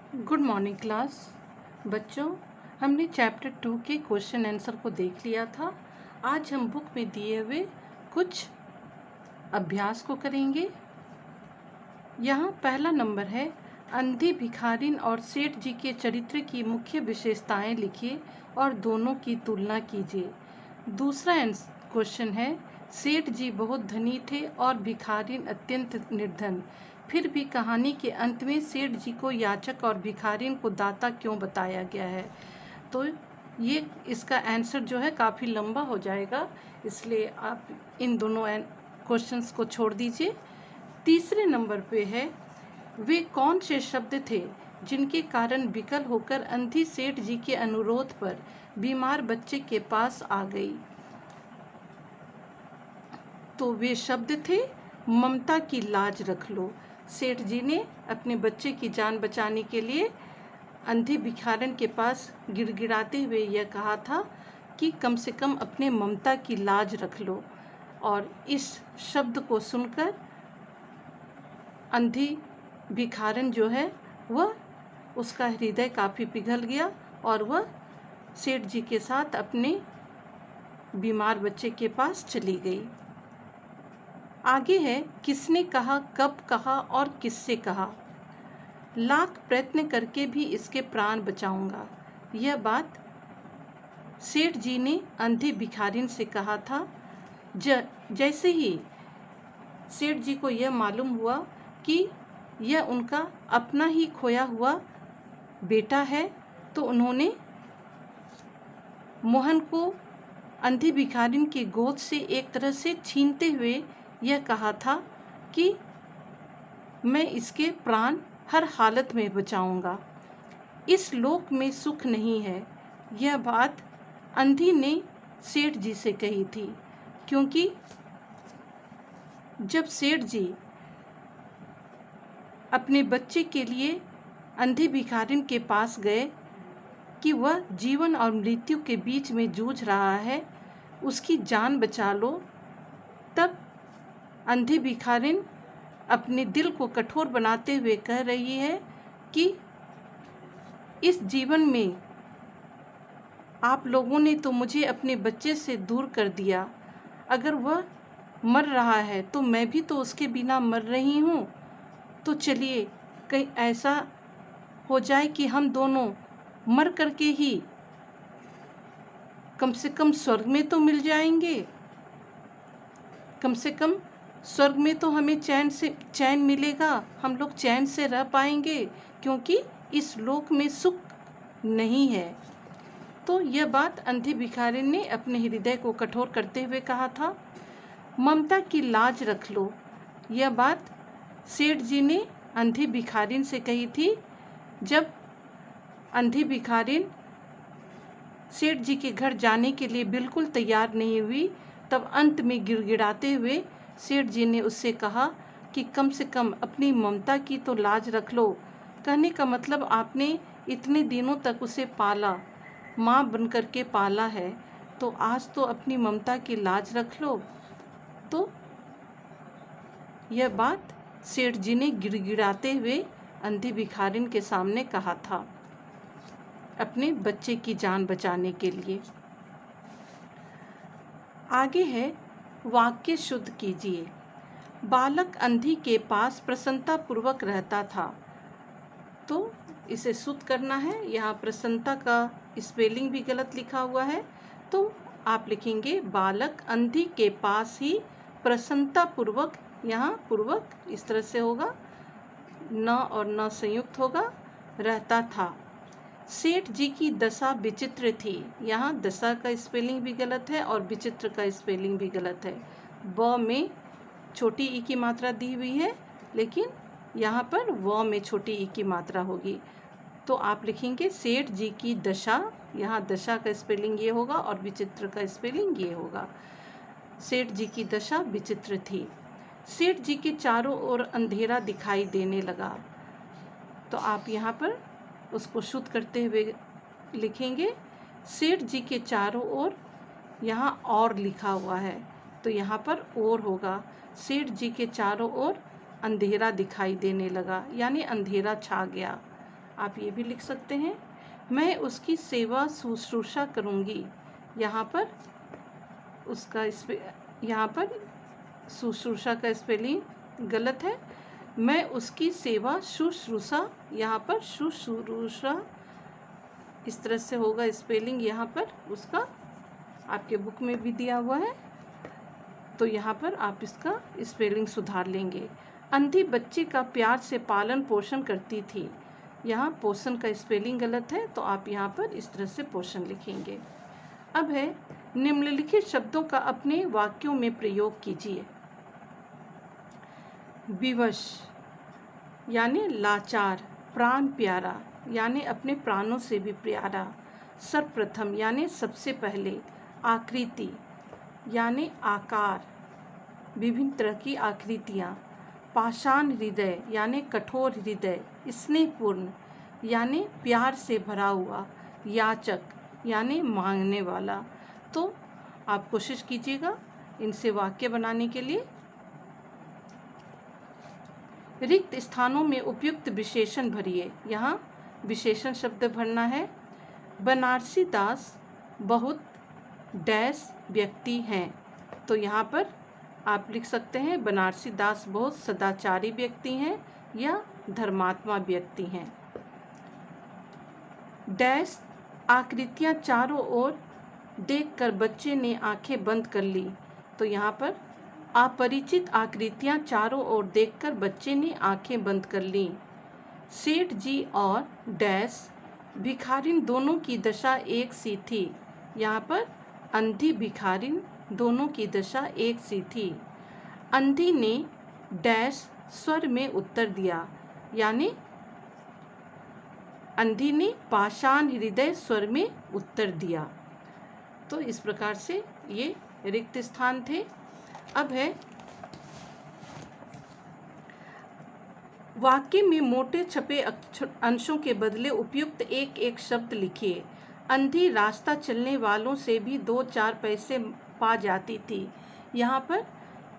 Good morning class. बच्चों, हमने chapter 2 के क्वेश्चन आंसर को देख लिया था। आज हम बुक में दिए हुए कुछ अभ्यास को करेंगे। यहाँ पहला नंबर है, अंधी भिखारिन और सेठ जी के चरित्र की मुख्य विशेषताएं लिखिए और दोनों की तुलना कीजिए। दूसरा क्वेश्चन है, सेठ जी बहुत धनी थे और भिखारिन अत्यंत निर्धन, फिर भी कहानी के अंत में सेठ जी को याचक और भिखारिन को दाता क्यों बताया गया है। तो ये इसका आंसर जो है काफ़ी लंबा हो जाएगा, इसलिए आप इन दोनों क्वेश्चंस को छोड़ दीजिए। तीसरे नंबर पे है, वे कौन से शब्द थे जिनके कारण विकल होकर अंधी सेठ जी के अनुरोध पर बीमार बच्चे के पास आ गई। तो वे शब्द थे, ममता की लाज रख लो। सेठ जी ने अपने बच्चे की जान बचाने के लिए अंधी भिखारन के पास गिड़गिड़ाते हुए यह कहा था कि कम से कम अपने ममता की लाज रख लो। और इस शब्द को सुनकर अंधी भिखारन जो है वह उसका हृदय काफ़ी पिघल गया और वह सेठ जी के साथ अपने बीमार बच्चे के पास चली गई। आगे है, किसने कहा, कब कहा और किससे कहा। लाख प्रयत्न करके भी इसके प्राण बचाऊंगा। यह बात सेठ जी ने अंधे भिखारिन से कहा था। जैसे ही सेठ जी को यह मालूम हुआ कि यह उनका अपना ही खोया हुआ बेटा है, तो उन्होंने मोहन को अंधी भिखारिन की गोद से एक तरह से छीनते हुए यह कहा था कि मैं इसके प्राण हर हालत में बचाऊंगा। इस लोक में सुख नहीं है। यह बात अंधी ने सेठ जी से कही थी, क्योंकि जब सेठ जी अपने बच्चे के लिए अंधे भिखारिन के पास गए कि वह जीवन और मृत्यु के बीच में जूझ रहा है, उसकी जान बचा लो, तब अंधी भिखारिन अपने दिल को कठोर बनाते हुए कह रही है कि इस जीवन में आप लोगों ने तो मुझे अपने बच्चे से दूर कर दिया। अगर वह मर रहा है तो मैं भी तो उसके बिना मर रही हूँ। तो चलिए, कहीं ऐसा हो जाए कि हम दोनों मर करके ही कम से कम स्वर्ग में तो मिल जाएंगे। कम से कम स्वर्ग में तो हमें चैन मिलेगा, हम लोग चैन से रह पाएंगे, क्योंकि इस लोक में सुख नहीं है। तो यह बात अंधी भिखारिन ने अपने हृदय को कठोर करते हुए कहा था। ममता की लाज रख लो। यह बात सेठ जी ने अंधी भिखारिन से कही थी। जब अंधी भिखारिन सेठ जी के घर जाने के लिए बिल्कुल तैयार नहीं हुई, तब अंत में गिड़गिड़ाते हुए सेठ जी ने उससे कहा कि कम से कम अपनी ममता की तो लाज रख लो। कहने का मतलब, आपने इतने दिनों तक उसे पाला, माँ बनकर के पाला है, तो आज तो अपनी ममता की लाज रख लो। तो यह बात सेठ जी ने गिड़गिड़ाते हुए अंधी भिखारिन के सामने कहा था, अपने बच्चे की जान बचाने के लिए। आगे है, वाक्य शुद्ध कीजिए। बालक अंधी के पास प्रसन्नता पूर्वक रहता था। तो इसे शुद्ध करना है। यहाँ प्रसन्नता का स्पेलिंग भी गलत लिखा हुआ है, तो आप लिखेंगे बालक अंधी के पास ही प्रसन्नता पूर्वक। यहाँ पूर्वक इस तरह से होगा, न और न संयुक्त होगा, रहता था। सेठ जी की दशा विचित्र थी। यहाँ दशा का स्पेलिंग भी गलत है और विचित्र का स्पेलिंग भी गलत है। ब में छोटी ई की मात्रा दी हुई है, लेकिन यहाँ पर व में छोटी ई की मात्रा होगी। तो आप लिखेंगे सेठ जी की दशा। यहाँ दशा का स्पेलिंग ये होगा और विचित्र का स्पेलिंग ये होगा। सेठ जी की दशा विचित्र थी। सेठ जी के चारों ओर अंधेरा दिखाई देने लगा। तो आप यहाँ पर उसको शुद्ध करते हुए लिखेंगे, सेठ जी के चारों ओर, यहाँ और लिखा हुआ है तो यहाँ पर और होगा। सेठ जी के चारों ओर अंधेरा दिखाई देने लगा, यानी अंधेरा छा गया। आप ये भी लिख सकते हैं। मैं उसकी सेवा शुश्रूषा करूँगी। यहाँ पर उसका यहाँ पर शुश्रूषा का स्पेलिंग गलत है। मैं उसकी सेवा शुश्रूषा, यहाँ पर शुश्रूषा इस तरह से होगा स्पेलिंग। यहाँ पर उसका आपके बुक में भी दिया हुआ है, तो यहाँ पर आप इसका स्पेलिंग सुधार लेंगे। अंधी बच्चे का प्यार से पालन पोषण करती थी। यहाँ पोषण का स्पेलिंग गलत है, तो आप यहाँ पर इस तरह से पोषण लिखेंगे। अब है निम्नलिखित शब्दों का अपने वाक्यों में प्रयोग कीजिए। विवश यानी लाचार, प्राण प्यारा यानी अपने प्राणों से भी प्यारा, सर्वप्रथम यानी सबसे पहले, आकृति यानी आकार, विभिन्न तरह की आकृतियाँ, पाषाण हृदय यानी कठोर हृदय, स्नेहपूर्ण यानी प्यार से भरा हुआ, याचक यानी मांगने वाला। तो आप कोशिश कीजिएगा इनसे वाक्य बनाने के लिए। रिक्त स्थानों में उपयुक्त विशेषण भरिए। यहाँ विशेषण शब्द भरना है। बनारसी दास बहुत डैश व्यक्ति हैं, तो यहाँ पर आप लिख सकते हैं बनारसी दास बहुत सदाचारी व्यक्ति हैं या धर्मात्मा व्यक्ति हैं। डैश आकृतियाँ चारों ओर देखकर बच्चे ने आंखें बंद कर ली, तो यहाँ पर अपरिचित आकृतियाँ चारों ओर देखकर बच्चे ने आंखें बंद कर लीं। सेठ जी और डैश भिखारिन दोनों की दशा एक सी थी। यहाँ पर अंधी भिखारिन दोनों की दशा एक सी थी। अंधी ने डैश स्वर में उत्तर दिया, यानी अंधी ने पाषाण हृदय स्वर में उत्तर दिया। तो इस प्रकार से ये रिक्त स्थान थे। अब है वाक्य में मोटे छपे अंशों के बदले उपयुक्त एक एक शब्द लिखिए। अंधी रास्ता चलने वालों से भी 2-4 पैसे पा जाती थी। यहाँ पर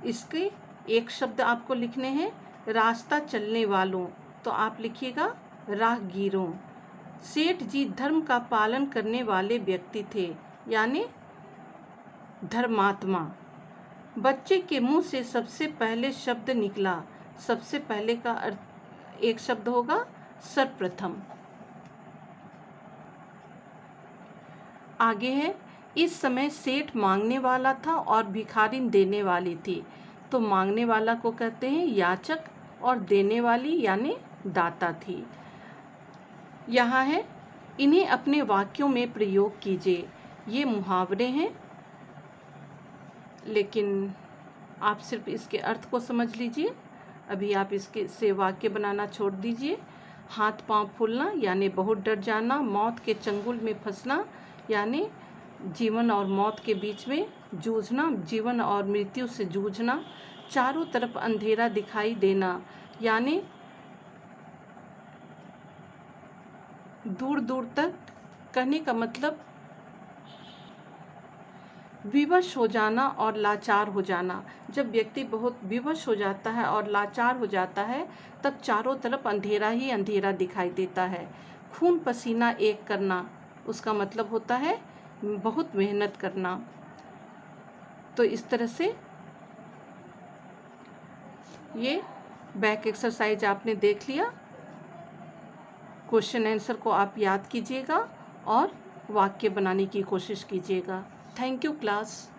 इसके एक शब्द आपको लिखने हैं, रास्ता चलने वालों, तो आप लिखिएगा राहगीरों। सेठ जी धर्म का पालन करने वाले व्यक्ति थे, यानी धर्मात्मा। बच्चे के मुंह से सबसे पहले शब्द निकला। सबसे पहले का अर्थ एक शब्द होगा सर्वप्रथम। आगे है इस समय सेठ मांगने वाला था और भिखारिन देने वाली थी। तो मांगने वाला को कहते हैं याचक और देने वाली यानी दाता थी। यहाँ है इन्हें अपने वाक्यों में प्रयोग कीजिए। ये मुहावरे हैं, लेकिन आप सिर्फ इसके अर्थ को समझ लीजिए। अभी आप इसके से वाक्य बनाना छोड़ दीजिए। हाथ पांव फूलना यानी बहुत डर जाना। मौत के चंगुल में फंसना यानी जीवन और मौत के बीच में जूझना, जीवन और मृत्यु से जूझना। चारों तरफ अंधेरा दिखाई देना यानी दूर दूर तक, कहने का मतलब विवश हो जाना और लाचार हो जाना। जब व्यक्ति बहुत विवश हो जाता है और लाचार हो जाता है, तब चारों तरफ अंधेरा ही अंधेरा दिखाई देता है। खून पसीना एक करना, उसका मतलब होता है बहुत मेहनत करना। तो इस तरह से ये बैक एक्सरसाइज आपने देख लिया। क्वेश्चन आंसर को आप याद कीजिएगा और वाक्य बनाने की कोशिश कीजिएगा। Thank you class.